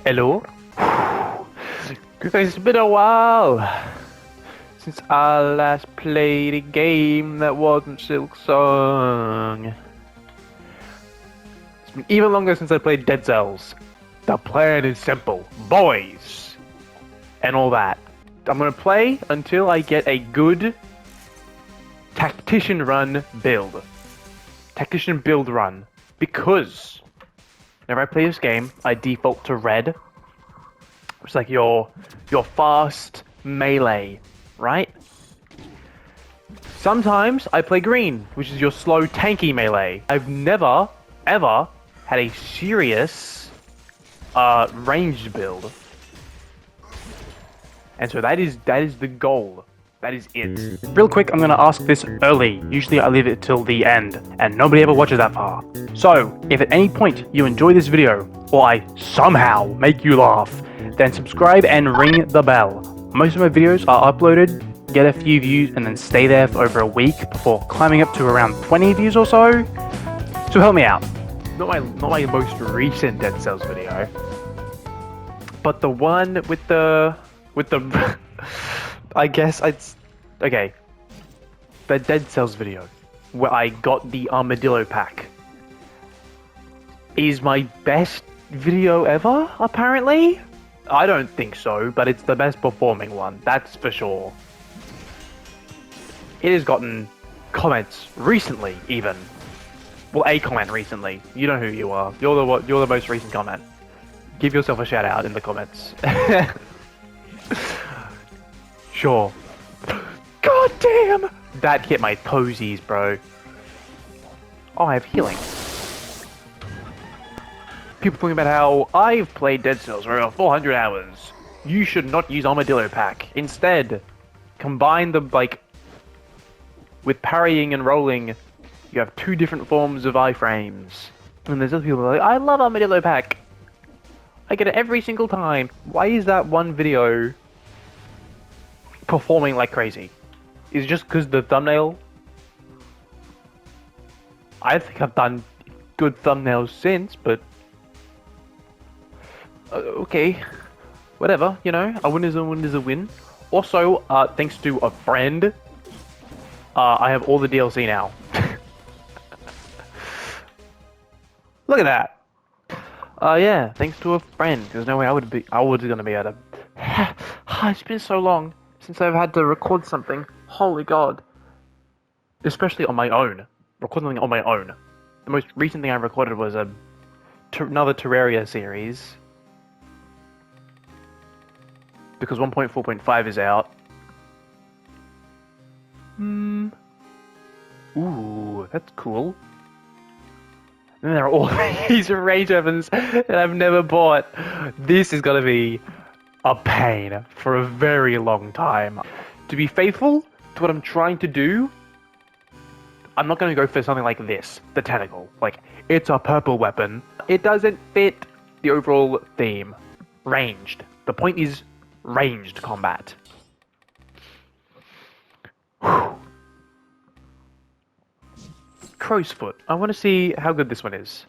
Hello? It's been a while since I last played a game that wasn't Silk Song. It's been even longer since I played Dead Cells. The plan is simple. Boys! And all that. I'm gonna play until I get a good tactician run build. Tactician build run. Because whenever I play this game, I default to red. It's like your fast melee, right? Sometimes I play green, which is your slow tanky melee. I've never, ever had a serious ranged build. And so that is the goal. That is it. Real quick, I'm gonna ask this early. Usually I leave it till the end, and nobody ever watches that far. So, if at any point you enjoy this video, or I somehow make you laugh, then subscribe and ring the bell. Most of my videos are uploaded, get a few views, and then stay there for over a week before climbing up to around 20 views or so. So help me out. Not my most recent Dead Cells video, but the one with the I guess okay. The Dead Cells video where I got the armadillo pack is my best video ever, apparently. I don't think so, but it's the best performing one, that's for sure. It has gotten comments recently, even. Well, a comment recently. You know who you are. You're the most recent comment. Give yourself a shout out in the comments. Sure. God damn! That hit my posies, bro. Oh, I have healing. People talking about how I've played Dead Cells for over 400 hours. You should not use Armadillo Pack. Instead, combine them, with parrying and rolling. You have two different forms of iframes. And there's other people who are like, I love Armadillo Pack. I get it every single time. Why is that one video performing like crazy? Is it just because the thumbnail? I think I've done good thumbnails since, but okay, whatever, you know, a win is a win is a win. Also, thanks to a friend, I have all the DLC now. Look at that. Yeah, thanks to a friend, because no way I was gonna be able to. It's been so long since I've had to record something. Holy God. Especially on my own. Record something on my own. The most recent thing I recorded was another Terraria series. Because 1.4.5 is out. Ooh, that's cool. And there are all these range weapons that I've never bought. This is gonna be a pain for a very long time. To be faithful to what I'm trying to do, I'm not gonna go for something like this, the tentacle. Like, it's a purple weapon. It doesn't fit the overall theme. Ranged. The point is ranged combat. Whew. Crow's foot. I want to see how good this one is.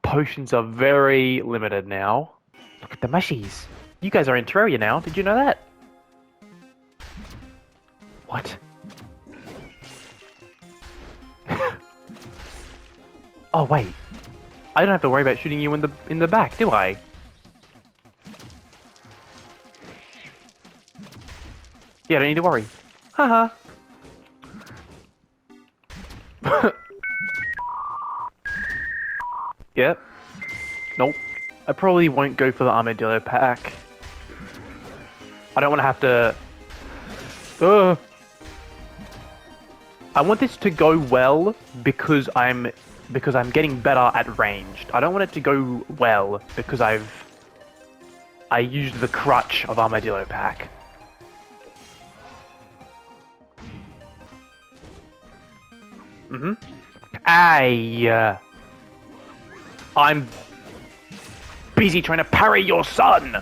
Potions are very limited now. Look at the mushies. You guys are in Terraria now. Did you know that? What? Oh wait. I don't have to worry about shooting you in the back, do I? Yeah, I don't need to worry. Haha. Yep. Nope. I probably won't go for the Armadillo Pack. I don't want to have to... I want this to go well because I'm getting better at ranged. I don't want it to go well because I used the crutch of Armadillo Pack. I'm busy trying to parry your son!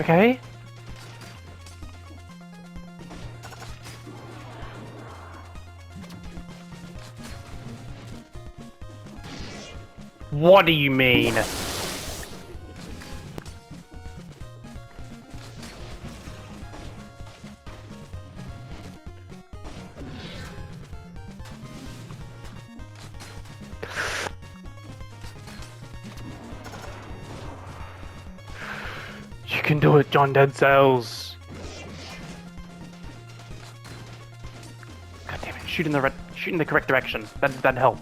Okay. What do you mean? You can do it, John Dead Cells. God damn it! Shoot in the correct direction. That'd help.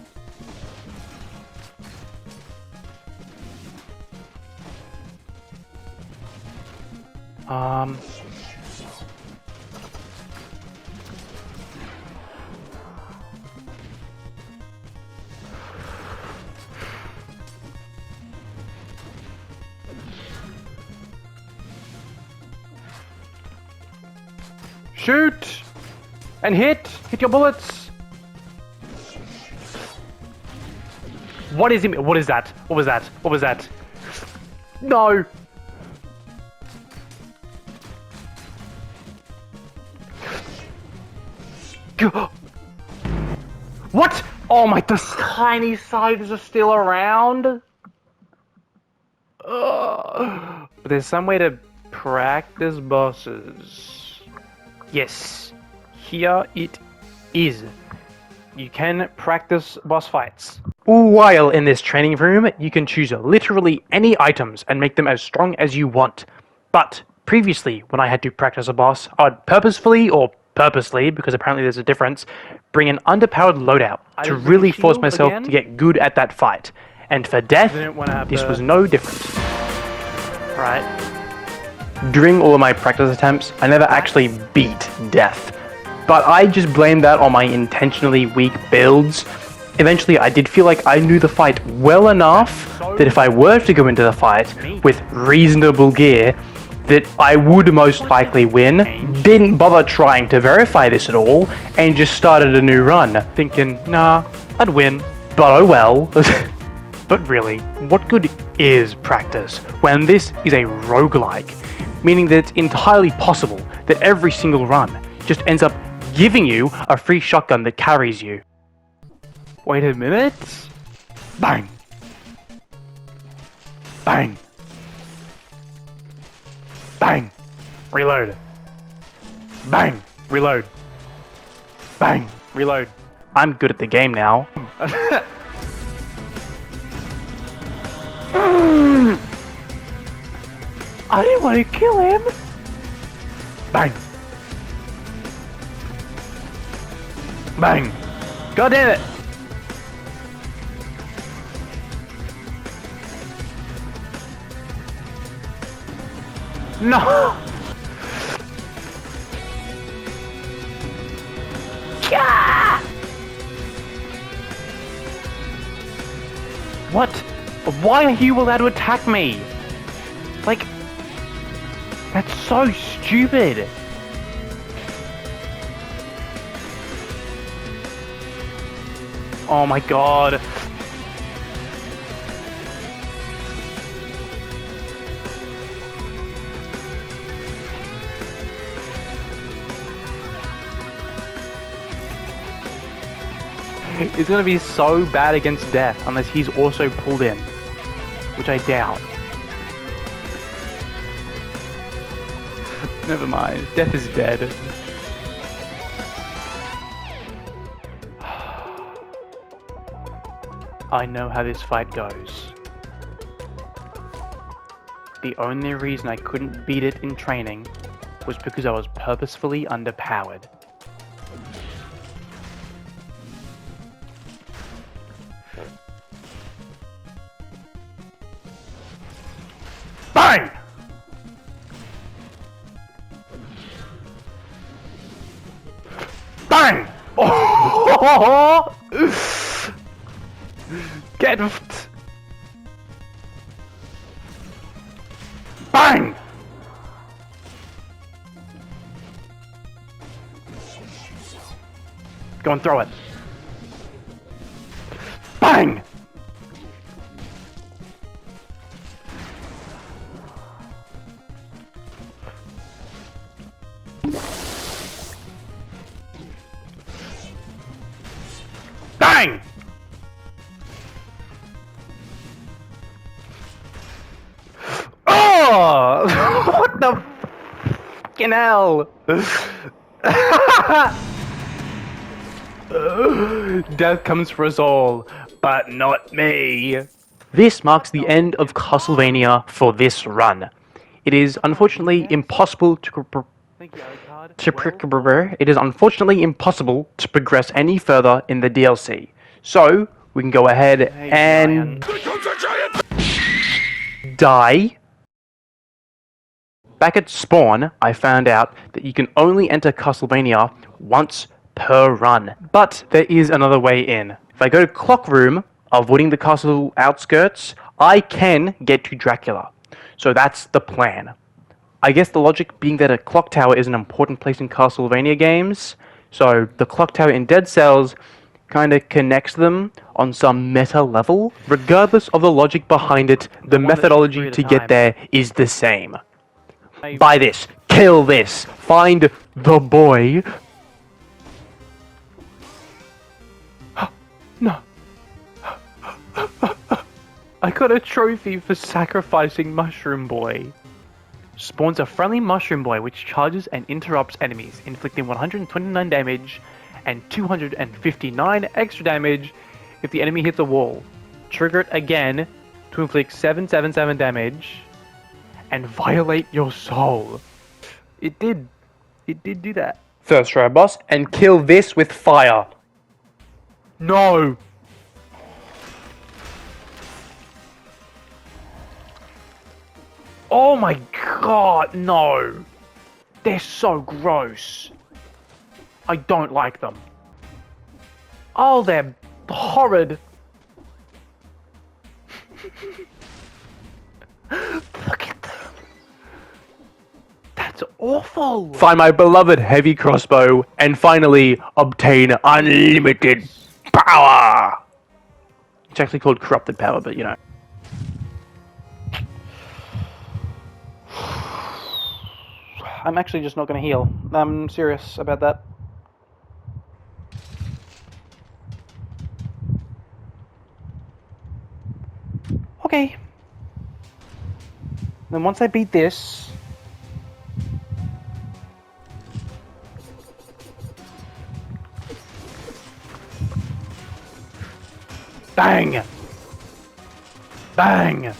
Shoot! And hit! Hit your bullets! What is it? What is that? What was that? What was that? No! What? Oh my, the tiny sides are still around? But there's some way to practice bosses. Yes, here it is. You can practice boss fights. While in this training room, you can choose literally any items and make them as strong as you want. But previously, when I had to practice a boss, I'd purposely, because apparently there's a difference, bring an underpowered loadout to really force myself to get good at that fight. And for death, this was no different. Right. During all of my practice attempts, I never actually beat death. But I just blamed that on my intentionally weak builds. Eventually, I did feel like I knew the fight well enough that if I were to go into the fight with reasonable gear, that I would most likely win. Didn't bother trying to verify this at all, and just started a new run, thinking, nah, I'd win, but oh well. But really, what good is practice when this is a roguelike? Meaning that it's entirely possible that every single run just ends up giving you a free shotgun that carries you. Wait a minute. Bang. Bang. Bang. Reload. Bang. Reload. Bang. Reload. I'm good at the game now. I didn't want to kill him. Bang. Bang. God damn it. No. Yeah. What? Why are you allowed to attack me? Like, that's so stupid. Oh my god. It's gonna be so bad against death unless he's also pulled in, which I doubt. Never mind, death is dead. I know how this fight goes. The only reason I couldn't beat it in training was because I was purposefully underpowered. Bang! Bang! Oh! Get off! Bang! Go and throw it. Bang! Fucking hell! Death comes for us all, but not me. This marks the end of Castlevania for this run. It is unfortunately impossible to progress any further in the DLC. So we can go ahead and die. Back at spawn, I found out that you can only enter Castlevania once per run. But there is another way in. If I go to Clock Room, avoiding the castle outskirts, I can get to Dracula. So that's the plan. I guess the logic being that a clock tower is an important place in Castlevania games, so the clock tower in Dead Cells kind of connects them on some meta level. Regardless of the logic behind it, the methodology to get there is the same. Buy this, kill this, find the boy. No. I got a trophy for sacrificing Mushroom Boy. Spawns a friendly Mushroom Boy which charges and interrupts enemies, inflicting 129 damage and 259 extra damage if the enemy hits a wall. Trigger it again to inflict 777 damage and violate your soul. It did do that. First try boss and kill this with fire. No! Oh my god, no! They're so gross. I don't like them. Oh, they're horrid. Look at them. That's awful. Find my beloved heavy crossbow and finally obtain unlimited power. It's actually called corrupted power, but you know. I'm actually just not going to heal. I'm serious about that. Okay. Then once I beat this... Bang! Bang!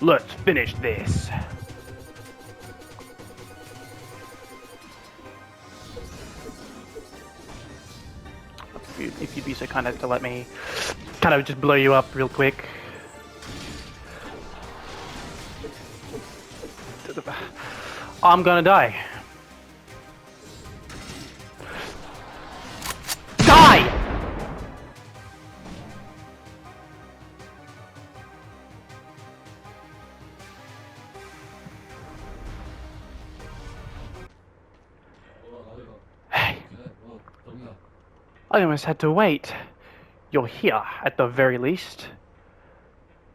Let's finish this. If you'd be so kind as to let me kind of just blow you up real quick. I'm gonna die. Die! I almost had to wait. You're here, at the very least.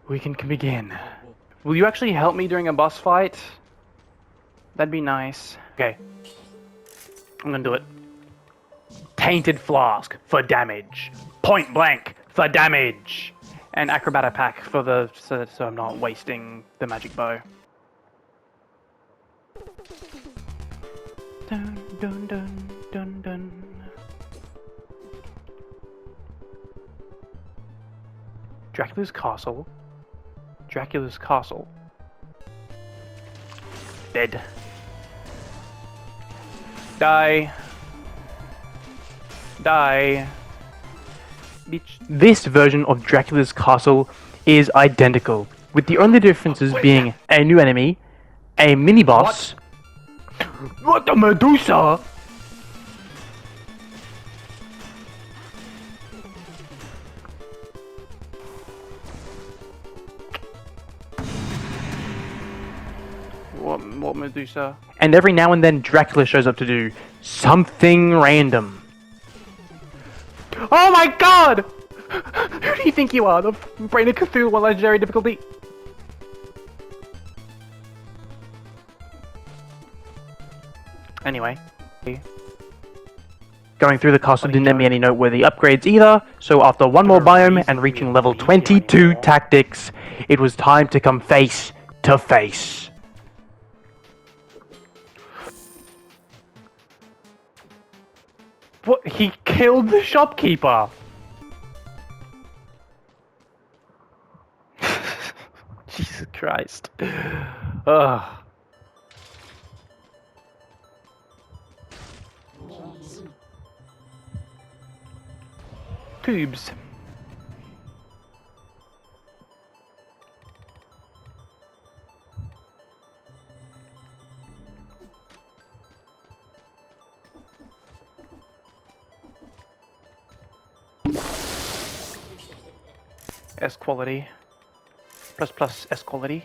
We can begin. Will you actually help me during a boss fight? That'd be nice. Okay. I'm gonna do it. Tainted Flask for damage. Point Blank for damage. And Acrobata Pack for the... so I'm not wasting the magic bow. Dun dun dun dun dun. Dracula's Castle. Dracula's Castle. Dead. Die. Die. Bitch. This version of Dracula's Castle is identical, with the only differences being a new enemy, a mini-boss... What the Medusa?! What Medusa? And every now and then Dracula shows up to do something random. Oh my god! Who do you think you are? The Brain of Cthulhu on legendary difficulty? Anyway. Going through the castle didn't let me any noteworthy upgrades either, so after one more biome and reaching level 22 tactics, it was time to come face to face. What? He killed the shopkeeper! Jesus Christ. Ugh. Tubes. S quality. Plus S quality.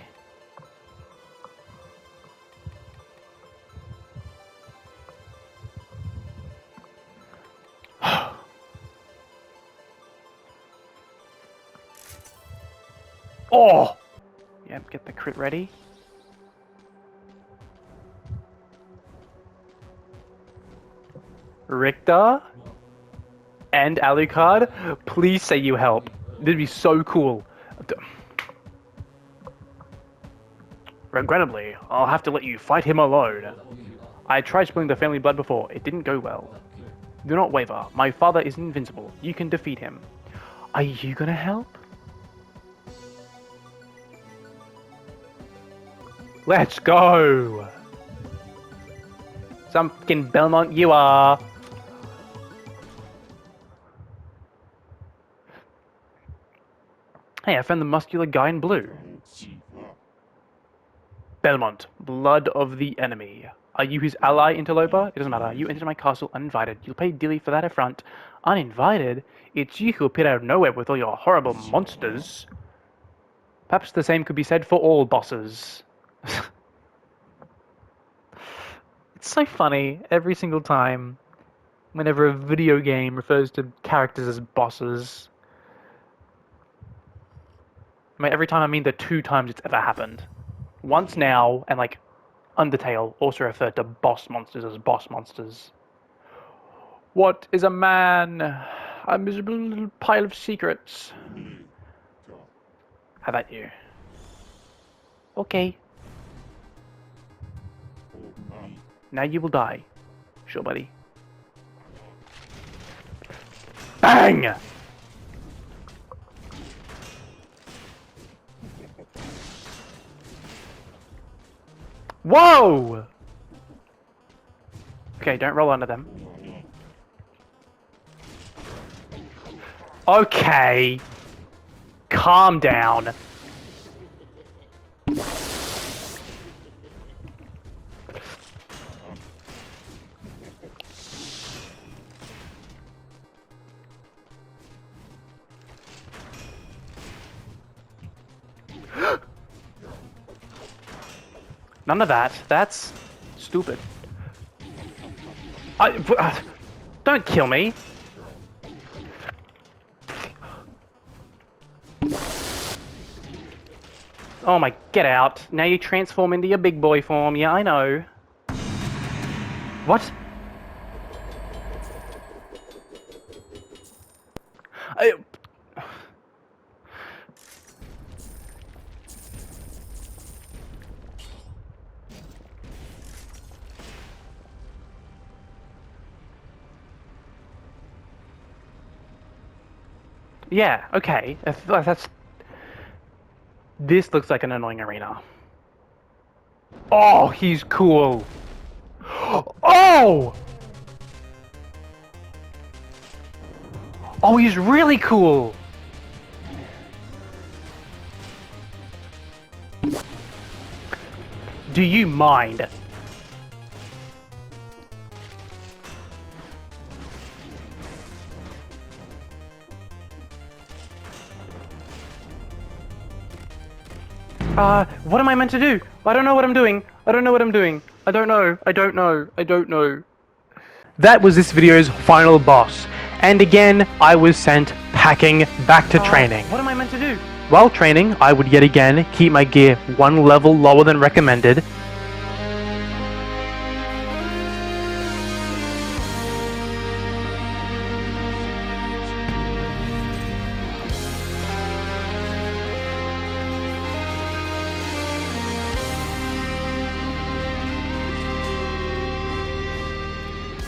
Oh! Yep, get the crit ready. Richter and Alucard, please say you help. That'd be so cool. Regrettably, I'll have to let you fight him alone. I tried spilling the family blood before. It didn't go well. Do not waver. My father is invincible. You can defeat him. Are you gonna help? Let's go! Some fucking Belmont you are! Hey, I found the muscular guy in blue. Belmont, blood of the enemy. Are you his ally, interloper? It doesn't matter. You entered my castle uninvited. You'll pay dearly for that affront. Uninvited? It's you who appeared out of nowhere with all your horrible monsters. Perhaps the same could be said for all bosses. It's so funny every single time whenever a video game refers to characters as bosses. I mean, every time I mean the 2 times it's ever happened. Once now, and like Undertale also referred to boss monsters as boss monsters. What is a man? A miserable little pile of secrets. How about you? Okay. Now you will die. Sure, buddy. Bang! Whoa! Okay, don't roll under them. Okay. Calm down. None of that. That's stupid. Don't kill me. Oh my, get out. Now you transform into your big boy form. Yeah, I know. What? Yeah, okay. That's... This looks like an annoying arena. Oh, he's cool. Oh! Oh, he's really cool. Do you mind? What am I meant to do? I don't know what I'm doing. I don't know what I'm doing. I don't know. I don't know. I don't know. That was this video's final boss. And again, I was sent packing back to training. What am I meant to do? While training, I would yet again keep my gear 1 level lower than recommended.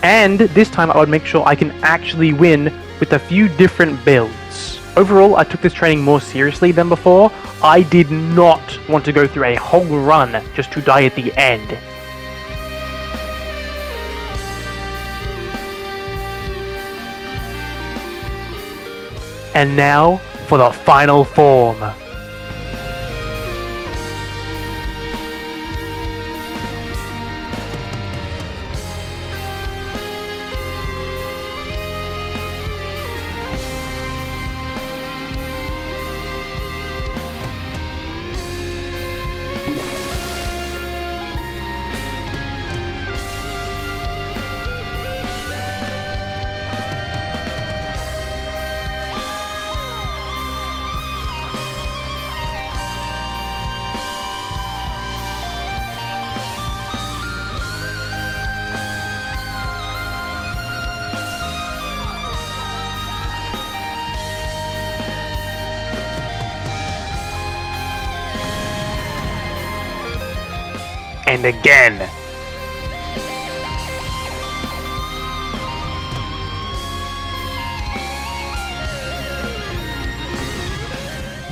And this time I would make sure I can actually win with a few different builds. Overall, I took this training more seriously than before. I did not want to go through a whole run just to die at the end. And now for the final form. And again.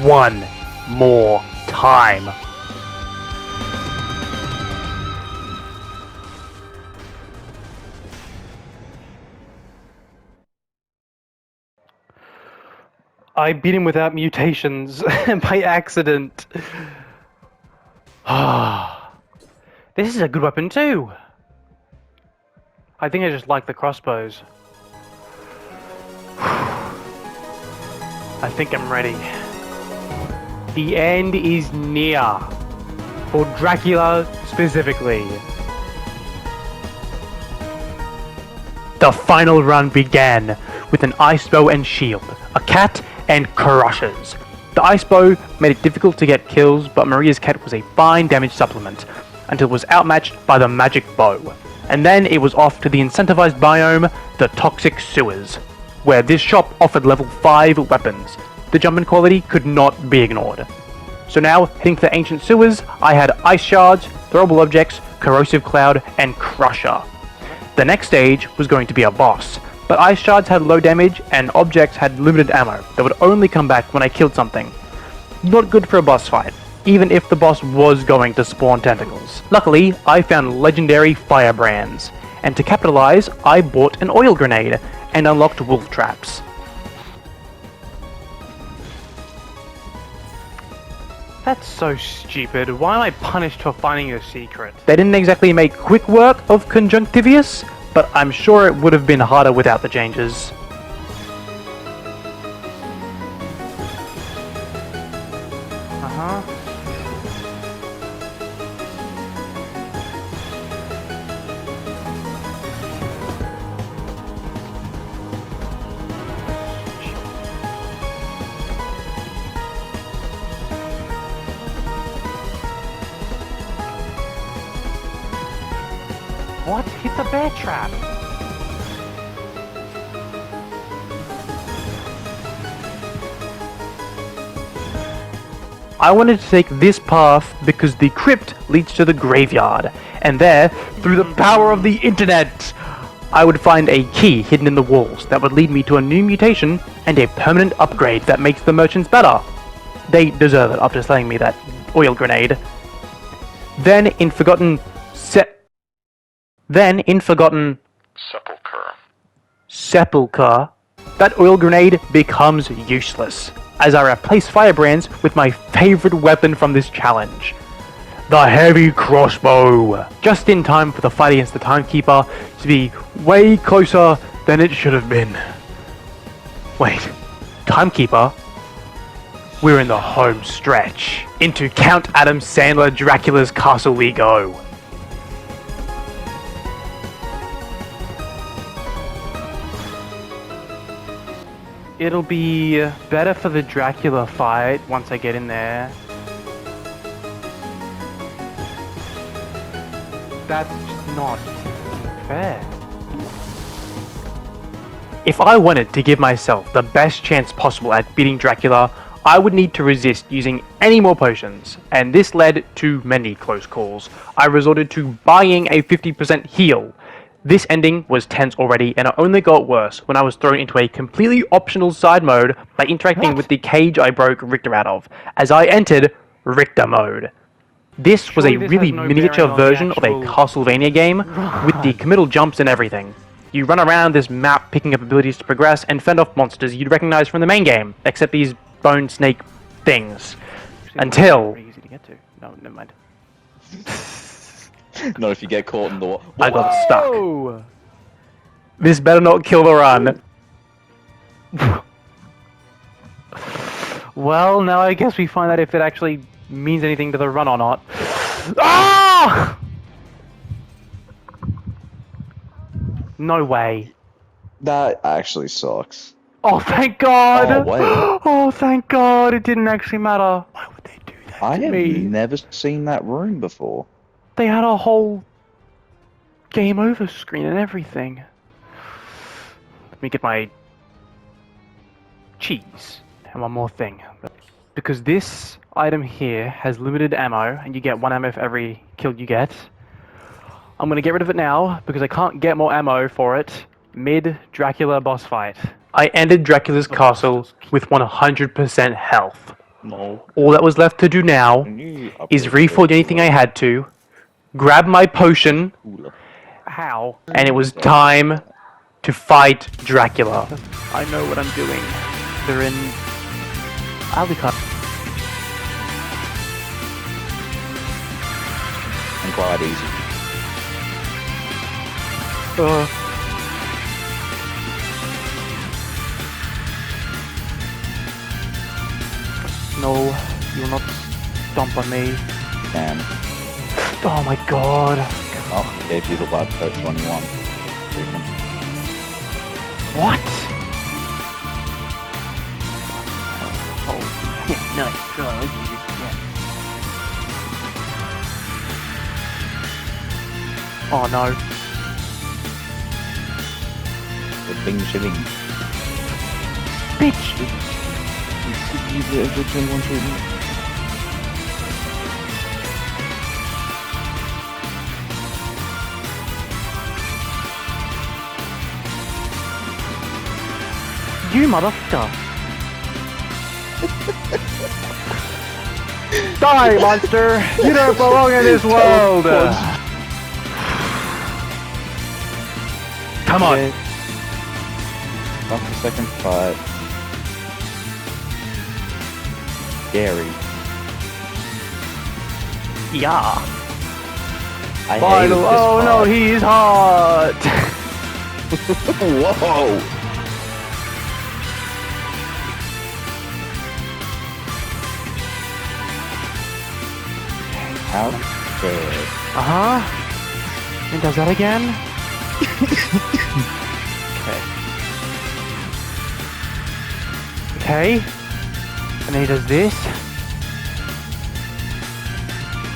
One more time. I beat him without mutations by accident. This is a good weapon too. I think I just like the crossbows. I think I'm ready. The end is near. For Dracula specifically. The final run began with an ice bow and shield, a cat, and crushes. The ice bow made it difficult to get kills, but Maria's cat was a fine damage supplement, until it was outmatched by the magic bow. And then it was off to the incentivized biome, the toxic sewers, where this shop offered level 5 weapons. The jump in quality could not be ignored. So now, heading to the ancient sewers, I had ice shards, throwable objects, corrosive cloud, and crusher. The next stage was going to be a boss, but ice shards had low damage and objects had limited ammo that would only come back when I killed something. Not good for a boss fight, even if the boss was going to spawn tentacles. Luckily, I found legendary firebrands, and to capitalize, I bought an oil grenade and unlocked wolf traps. That's so stupid. Why am I punished for finding a secret? They didn't exactly make quick work of Conjunctivius, but I'm sure it would have been harder without the changes. What? Hit the bear trap! I wanted to take this path because the crypt leads to the graveyard, and there, through the power of the internet, I would find a key hidden in the walls that would lead me to a new mutation and a permanent upgrade that makes the merchants better. They deserve it after selling me that oil grenade. Then in Forgotten Sepulchre, that oil grenade becomes useless, as I replace firebrands with my favorite weapon from this challenge, the heavy crossbow. Just in time for the fight against the Timekeeper to be way closer than it should have been. Wait, Timekeeper? We're in the home stretch. Into Count Adam Sandler Dracula's castle we go. It'll be better for the Dracula fight once I get in there. That's just not fair. If I wanted to give myself the best chance possible at beating Dracula, I would need to resist using any more potions, and this led to many close calls. I resorted to buying a 50% heal. This ending was tense already, and it only got worse when I was thrown into a completely optional side mode by interacting with the cage I broke Richter out of, as I entered Richter mode. This was a really miniature version of a Castlevania game with the committal jumps and everything. You run around this map picking up abilities to progress and fend off monsters you'd recognize from the main game, except these bone snake things. Until... Pretty easy to get to. No, never mind. Not if you get caught in the... I got stuck. Oh! This better not kill the run. Well, now I guess we find out if it actually means anything to the run or not. Ah! No way. That actually sucks. Oh, thank God! Oh, wait. Oh, thank God! It didn't actually matter. Why would they do that I to have me? never seen that room before. They had a whole game over screen and everything. Let me get my cheese and one more thing. Because this item here has limited ammo, and you get 1 ammo for every kill you get. I'm gonna get rid of it now because I can't get more ammo for it mid-Dracula boss fight. I ended Dracula's castle with 100% health. No. All that was left to do now is refill anything I had to, grab my potion, How? and it was time to fight Dracula. I know what I'm doing. They're in Alucard. And quite easy. No, you will not stomp on me. Damn. Oh my God. Oh, gave you the blood coat 21. What? Oh, yeah, nice try. Oh no. The bing shilling. Bitch! You did a good 21 treatment. You motherfucker! Die, monster! You don't belong in this world! Come on! Okay. Off the second fight. Scary. Yeah. I Final! hated this Oh no, part. he's hot! Whoa! How dare. Uh-huh. And does that again? Okay. And then he does this.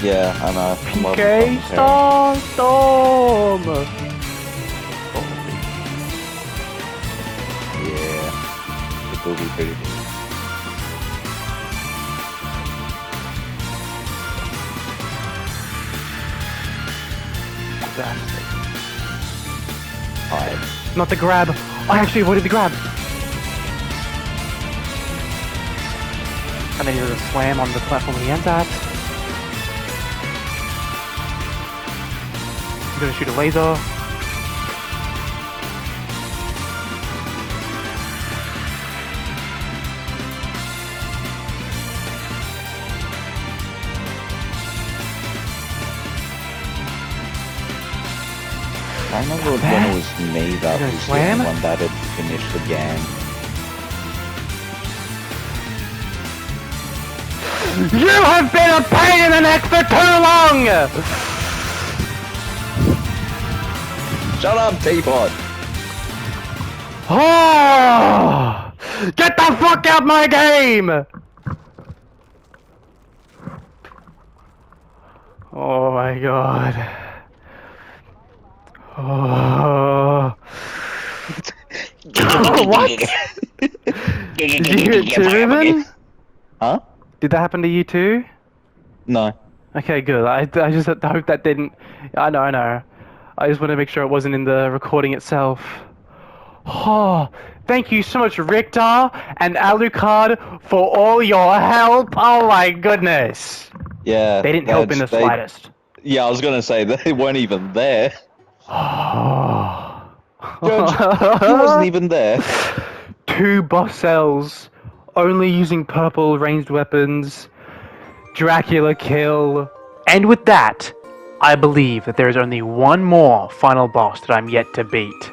Yeah, I know. I'm loving Okay, commentary. storm! Yeah. It will be pretty good. Five. Not the grab. I actually avoided the grab. And then he does a slam on the platform he ends at. He's gonna shoot a laser. I remember when it was me that Gonna was the slam? only one that had finished the game. You have been a pain in the neck for too long! Shut up, Teapot! Oh! Get the fuck out my game! Oh my god. Oh. What? Did you get two ribbon? Huh? Did that happen to you too? No. Okay, good. I just hope that didn't. I know. I just want to make sure it wasn't in the recording itself. Oh, thank you so much, Richter and Alucard, for all your help. Oh my goodness. Yeah. They didn't help in the slightest. Yeah, I was gonna say they weren't even there. Judge, he wasn't even there. 2 boss cells, only using purple ranged weapons. Dracula kill. And with that, I believe that there is only one more final boss that I'm yet to beat.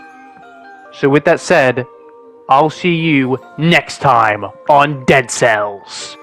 So with that said, I'll see you next time on Dead Cells.